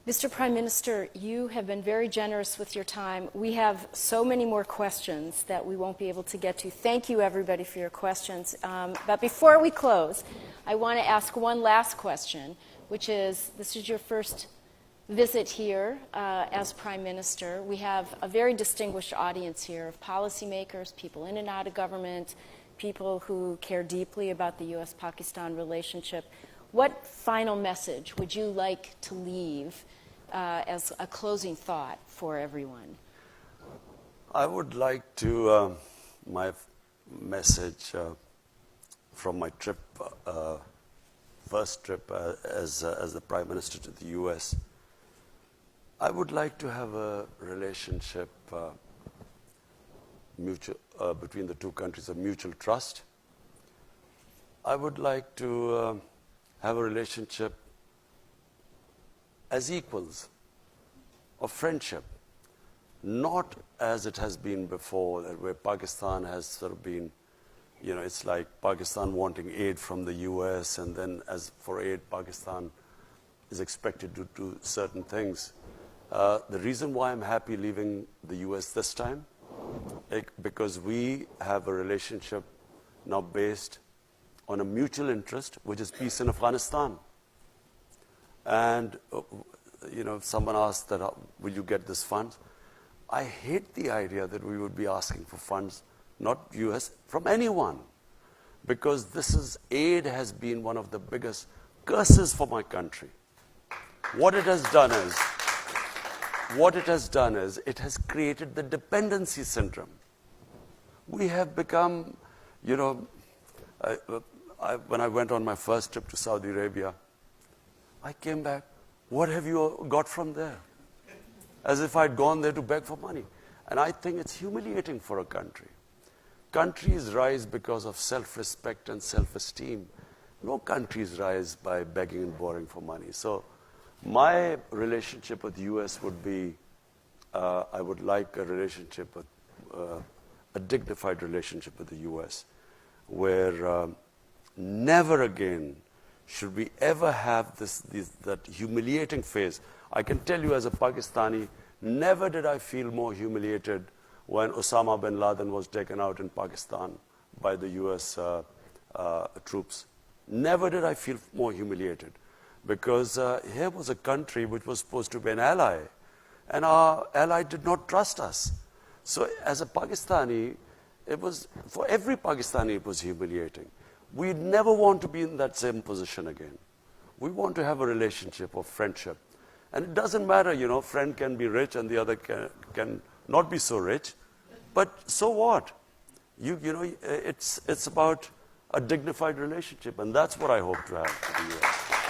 Mr. Prime Minister, you have been very generous with your time. We have so many more questions that we won't be able to get to. Thank you, everybody, for your questions. But before we close, I want to ask one last question, which is, this is your first visit here as Prime Minister. We have a very distinguished audience here of policymakers, people in and out of government, people who care deeply about the U.S.-Pakistan relationship. What final message would you like to leave as a closing thought for everyone? I would like to, my message from my trip, first trip as the Prime Minister to the U.S., I would like to have a relationship between the two countries of mutual trust. I would like to have a relationship as equals of friendship, not as it has been before, where Pakistan has sort of been, you know, it's like Pakistan wanting aid from the US, and then as for aid, Pakistan is expected to do certain things. The reason why I'm happy leaving the US this time, because we have a relationship now based on a mutual interest, which is peace in Afghanistan. And, you know, someone asked that, will you get this funds? I hate the idea that we would be asking for funds, not US, from anyone. Because aid has been one of the biggest curses for my country. What it has done is, it has created the dependency syndrome. We have become, you know, when I went on my first trip to Saudi Arabia, I came back, what have you got from there? As if I'd gone there to beg for money. And I think it's humiliating for a country. Countries rise because of self-respect and self-esteem. No countries rise by begging and borrowing for money. So my relationship with the US would be, I would like a relationship, a dignified relationship with the US, where never again should we ever have that humiliating phase. I can tell you as a Pakistani, never did I feel more humiliated when Osama bin Laden was taken out in Pakistan by the US troops. Never did I feel more humiliated, because here was a country which was supposed to be an ally, and our ally did not trust us. So as a Pakistani, for every Pakistani, it was humiliating. We never want to be in that same position again. We want to have a relationship of friendship. And it doesn't matter, you know, friend can be rich and the other can not be so rich. But so what? You know, it's about a dignified relationship, and that's what I hope to have with the US.